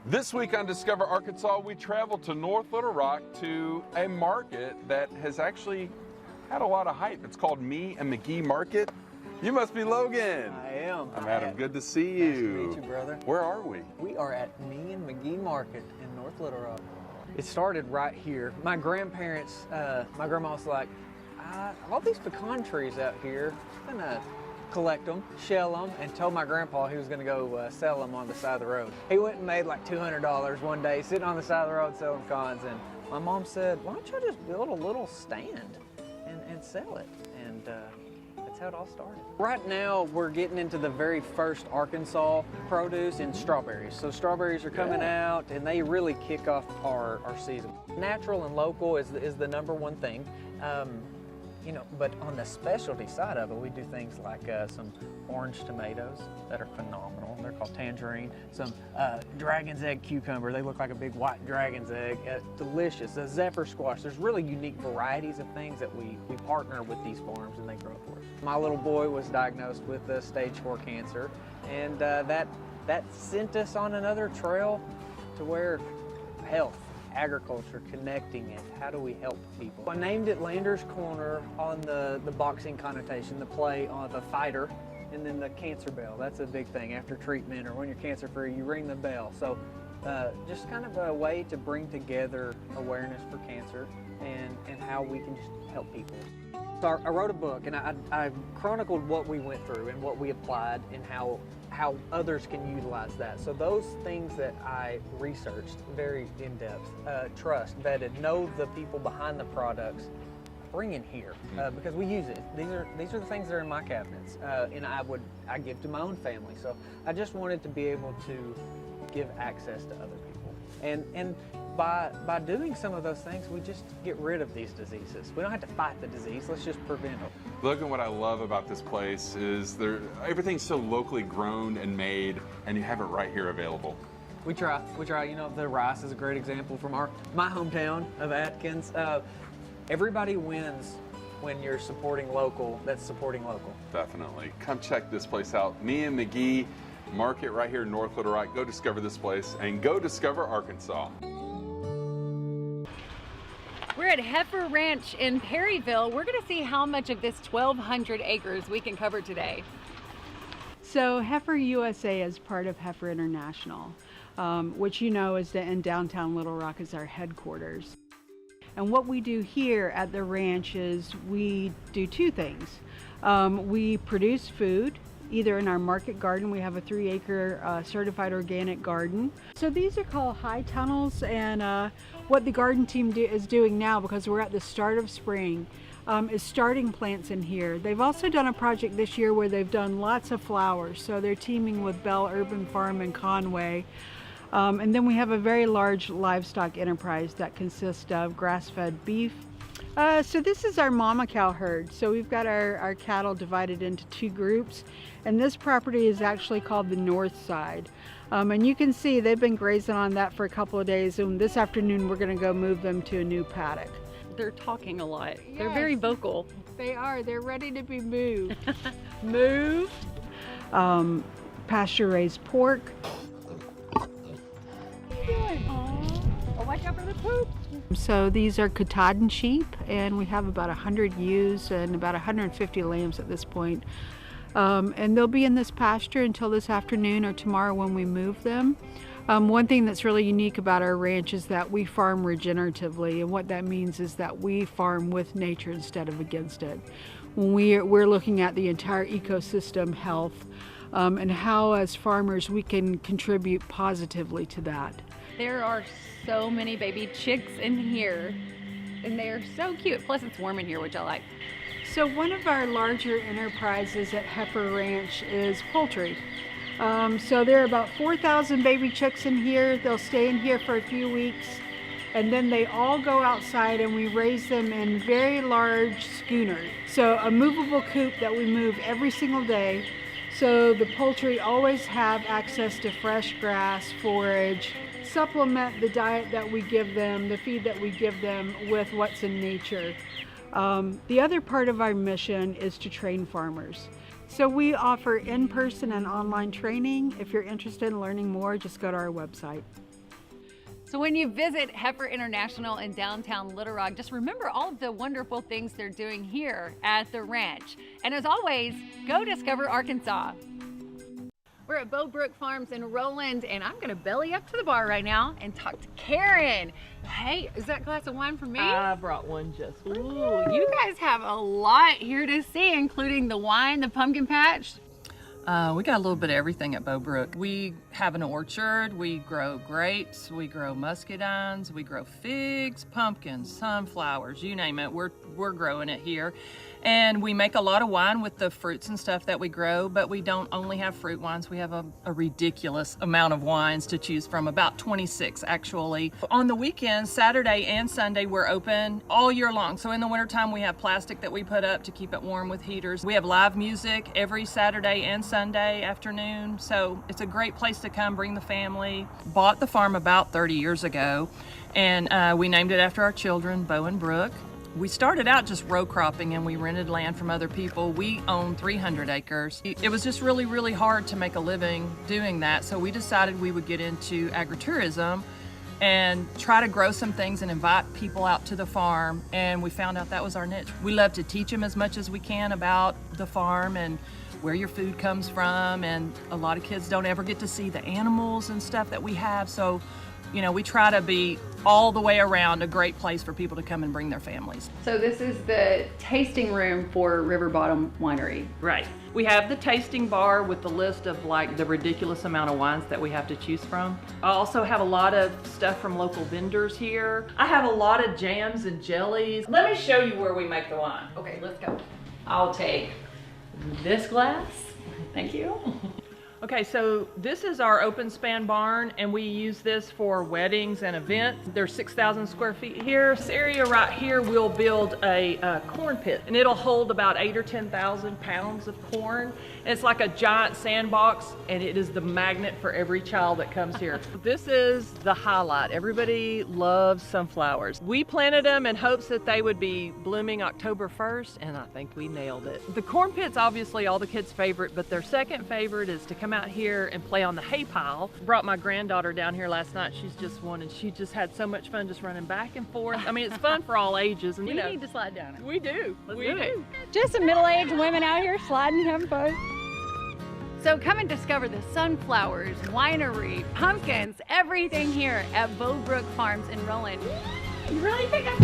This week on Discover Arkansas, we traveled to North Little Rock to a market that has actually had a lot of hype. It's called Me and McGee Market. You must be Logan. I am. I'm Adam. Good to see you. Nice to meet you, brother. Where are we? We are at Me and McGee Market in North Little Rock. It started right here. My grandparents, my grandma was like, all these pecan trees out here, I'm gonna collect them, shell them, and told my grandpa he was gonna go sell them on the side of the road. He went and made like $200 one day sitting on the side of the road selling pecans, and my mom said, why don't you just build a little stand and sell it? And that's how it all started. Right now, we're getting into the very first Arkansas produce in strawberries. So strawberries are coming out, and they really kick off our season. Natural and local is the number one thing. You know, but on the specialty side of it, we do things like some orange tomatoes that are phenomenal. They're called tangerine. Some dragon's egg cucumber. They look like a big white dragon's egg. Delicious. A zephyr squash. There's really unique varieties of things that we partner with these farms and they grow for us. My little boy was diagnosed with stage 4 cancer, and that sent us on another trail to where health, agriculture, connecting it. How do we help people? I named it Lander's Corner on the boxing connotation, the play on the fighter, and then the cancer bell. That's a big thing. After treatment or when you're cancer free, you ring the bell. So just kind of a way to bring together awareness for cancer and how we can just help people. So I wrote a book, and I chronicled what we went through and what we applied and how others can utilize that. So those things that I researched very in depth, trust, vetted, know the people behind the products, bring in here because we use it. These are the things that are in my cabinets, and I give to my own family. So I just wanted to be able to give access to other people, and by doing some of those things, we just get rid of these diseases. We don't have to fight the disease, let's just prevent them. Look, at what I love about this place is everything's so locally grown and made, and you have it right here available. We try. You know, the rice is a great example from my hometown of Atkins. Everybody wins when you're supporting local, that's supporting local. Definitely. Come check this place out. Me and McGee Market right here in North Little Rock. Go discover this place and go discover Arkansas. We're at Heifer Ranch in Perryville. We're going to see how much of this 1,200 acres we can cover today. So Heifer USA is part of Heifer International, which you know is in downtown Little Rock is our headquarters. And what we do here at the ranch is we do two things. We produce food, either in our market garden. We have a 3-acre certified organic garden. So these are called high tunnels, and what the garden team is doing now, because we're at the start of spring, is starting plants in here. They've also done a project this year where they've done lots of flowers. So they're teaming with Bell Urban Farm in Conway. And then we have a very large livestock enterprise that consists of grass-fed beef. So this is our mama cow herd. So we've got our cattle divided into 2 groups, and this property is actually called the north side. And you can see they've been grazing on that for a couple of days, and this afternoon we're going to go move them to a new paddock. They're talking a lot. Yes, they're very vocal. They are. They're ready to be moved. Moved. Pasture-raised pork. Oh, watch out for the poop. So these are Katahdin sheep, and we have about 100 ewes and about 150 lambs at this point. And they'll be in this pasture until this afternoon or tomorrow when we move them. One thing that's really unique about our ranch is that we farm regeneratively, and what that means is that we farm with nature instead of against it. When we're looking at the entire ecosystem health and how as farmers we can contribute positively to that. There are so many baby chicks in here, and they are so cute. Plus it's warm in here, which I like. So one of our larger enterprises at Heifer Ranch is poultry. So there are about 4,000 baby chicks in here. They'll stay in here for a few weeks, and then they all go outside and we raise them in very large schooners. So a movable coop that we move every single day. So the poultry always have access to fresh grass, forage, supplement the diet that we give them, the feed that we give them with what's in nature. The other part of our mission is to train farmers. So we offer in-person and online training. If you're interested in learning more, just go to our website. So when you visit Heifer International in downtown Little Rock, just remember all of the wonderful things they're doing here at the ranch. And as always, go discover Arkansas. We're at Brook Farms in Roland, and I'm gonna belly up to the bar right now and talk to Karen. Hey, is that a glass of wine for me? I brought one just for you. Ooh, you guys have a lot here to see, including the wine, the pumpkin patch. We got a little bit of everything at Brook. We have an orchard, we grow grapes, we grow muscadines, we grow figs, pumpkins, sunflowers, you name it, we're growing it here. And we make a lot of wine with the fruits and stuff that we grow, but we don't only have fruit wines, we have a ridiculous amount of wines to choose from, about 26 actually. On the weekends, Saturday and Sunday, we're open all year long. So in the wintertime, we have plastic that we put up to keep it warm with heaters. We have live music every Saturday and Sunday afternoon, so it's a great place to come, bring the family. Bought the farm about 30 years ago, and we named it after our children, Beau and Brook. We started out just row cropping and we rented land from other people. We own 300 acres. It was just really, really hard to make a living doing that, so we decided we would get into agritourism and try to grow some things and invite people out to the farm, and we found out that was our niche. We love to teach them as much as we can about the farm and where your food comes from, and a lot of kids don't ever get to see the animals and stuff that we have, so you know, we try to be all the way around a great place for people to come and bring their families. So this is the tasting room for River Bottom Winery. Right. We have the tasting bar with the list of like the ridiculous amount of wines that we have to choose from. I also have a lot of stuff from local vendors here. I have a lot of jams and jellies. Let me show you where we make the wine. Okay, let's go. I'll take this glass. Thank you. Okay, so this is our open span barn, and we use this for weddings and events. There's 6,000 square feet here. This area right here, we'll build a corn pit, and it'll hold about 8,000 or 10,000 pounds of corn. And it's like a giant sandbox, and it is the magnet for every child that comes here. This is the highlight. Everybody loves sunflowers. We planted them in hopes that they would be blooming October 1st, and I think we nailed it. The corn pit's obviously all the kids' favorite, but their second favorite is to come out here and play on the hay pile. Brought my granddaughter down here last night. She just had so much fun just running back and forth. I mean, it's fun for all ages. And We need to slide down it. we do. We do. Just some middle-aged women out here sliding, having fun. So come and discover the sunflowers, winery, pumpkins, everything here at Brook Farms in Roland. You really pick up.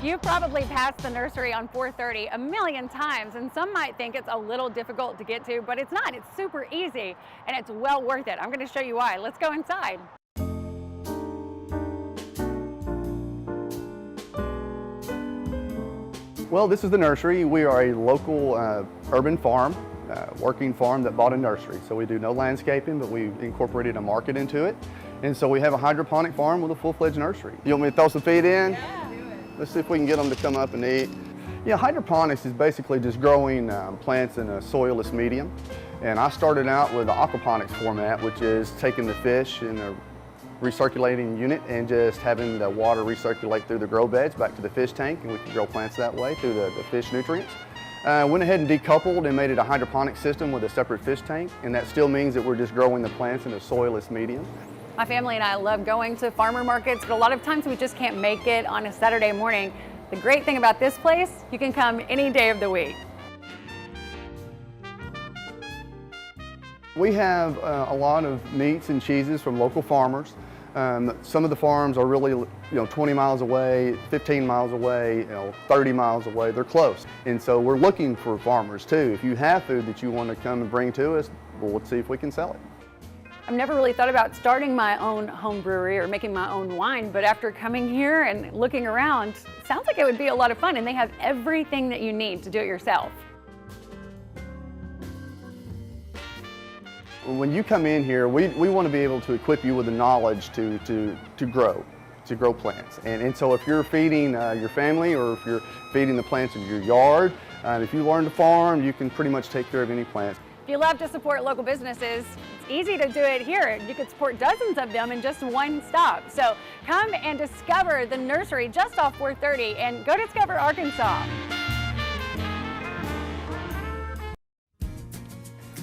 You've probably passed the nursery on 430 a million times, and some might think it's a little difficult to get to, but it's not. It's super easy, and it's well worth it. I'm going to show you why. Let's go inside. Well, this is the nursery. We are a local urban farm, working farm that bought a nursery. So we do no landscaping, but we incorporated a market into it. And so we have a hydroponic farm with a full-fledged nursery. You want me to throw some feed in? Yeah, do it. Let's see if we can get them to come up and eat. Yeah, hydroponics is basically just growing plants in a soilless medium. And I started out with the aquaponics format, which is taking the fish in a recirculating unit and just having the water recirculate through the grow beds back to the fish tank, and we can grow plants that way through the fish nutrients. Went ahead and decoupled and made it a hydroponic system with a separate fish tank, and that still means that we're just growing the plants in a soilless medium. My family and I love going to farmer markets, but a lot of times we just can't make it on a Saturday morning. The great thing about this place, you can come any day of the week. We have a lot of meats and cheeses from local farmers. Some of the farms are really, 20 miles away, 15 miles away, 30 miles away. They're close. And so we're looking for farmers too. If you have food that you want to come and bring to us, well, let's see if we can sell it. I've never really thought about starting my own home brewery or making my own wine, but after coming here and looking around, it sounds like it would be a lot of fun, and they have everything that you need to do it yourself. When you come in here, we want to be able to equip you with the knowledge to grow plants. And so if you're feeding your family, or if you're feeding the plants in your yard, if you learn to farm, you can pretty much take care of any plants. If you love to support local businesses, it's easy to do it here. You could support dozens of them in just one stop. So come and discover the nursery just off 430 and go discover Arkansas.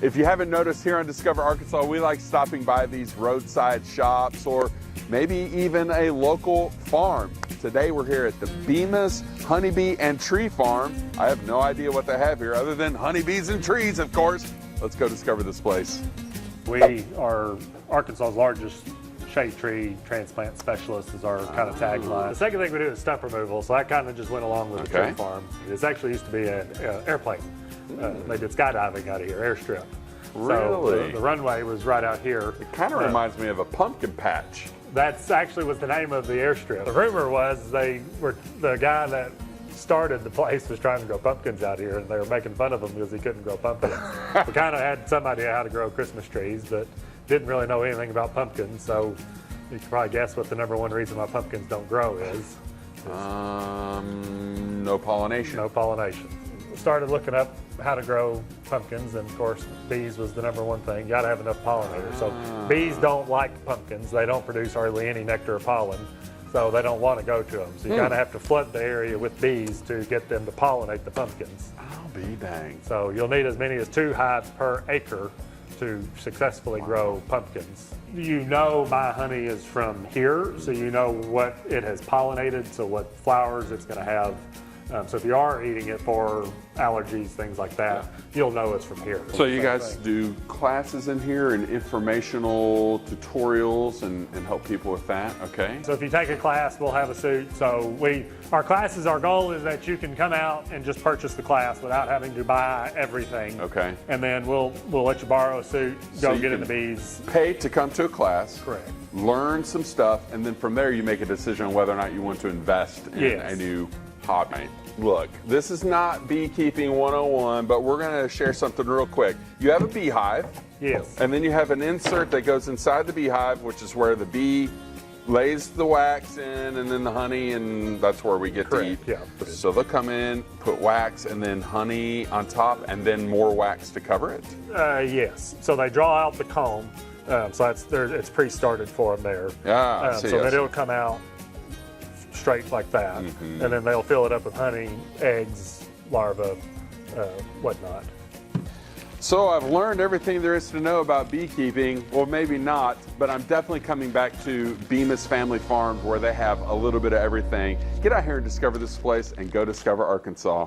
If you haven't noticed, here on Discover Arkansas, we like stopping by these roadside shops or maybe even a local farm. Today we're here at the Bemis Honeybee and Tree Farm. I have no idea what they have here other than honeybees and trees, of course. Let's go discover this place. We are Arkansas's largest shade tree transplant specialist is our kind of tagline. The second thing we do is stump removal, so that kind of just went along with the tree farm. This actually used to be an airplane. They did skydiving out of here, airstrip. Really? So the runway was right out here. It kind of reminds me of a pumpkin patch. That's actually was the name of the airstrip. The rumor was the guy that started the place was trying to grow pumpkins out here, and they were making fun of him because he couldn't grow pumpkins. We kind of had some idea how to grow Christmas trees, but didn't really know anything about pumpkins, so you can probably guess what the #1 reason why pumpkins don't grow is. No pollination. No pollination. Started looking up how to grow pumpkins, and of course bees was the #1 thing. You got to have enough pollinators. So bees don't like pumpkins. They don't produce hardly any nectar or pollen, so they don't want to go to them. So you kind of have to flood the area with bees to get them to pollinate the pumpkins. I'll be dang. So you'll need as many as 2 hives per acre to successfully grow pumpkins. You know my honey is from here, so you know what it has pollinated, so what flowers it's going to have. So if you are eating it for allergies, things like that, you'll know it's from here. So you guys do classes in here and informational tutorials and help people with that, okay? So if you take a class, we'll have a suit. So our classes, our goal is that you can come out and just purchase the class without having to buy everything. Okay. And then we'll let you borrow a suit, go get in the bees. Pay to come to a class. Correct. Learn some stuff, and then from there you make a decision on whether or not you want to invest in a new hobby. Look, this is not beekeeping 101, but we're going to share something real quick. You have a beehive. Yes. And then you have an insert that goes inside the beehive, which is where the bee lays the wax in and then the honey, and that's where we get to eat. Yeah. So they'll come in, put wax, and then honey on top, and then more wax to cover it? Yes. So they draw out the comb. So it's pre-started for them there. Yeah, so that it'll come out straight like that, and then they'll fill it up with honey, eggs, larvae, whatnot. So I've learned everything there is to know about beekeeping. Well, maybe not, but I'm definitely coming back to Bemis Family Farms where they have a little bit of everything. Get out here and discover this place and go discover Arkansas.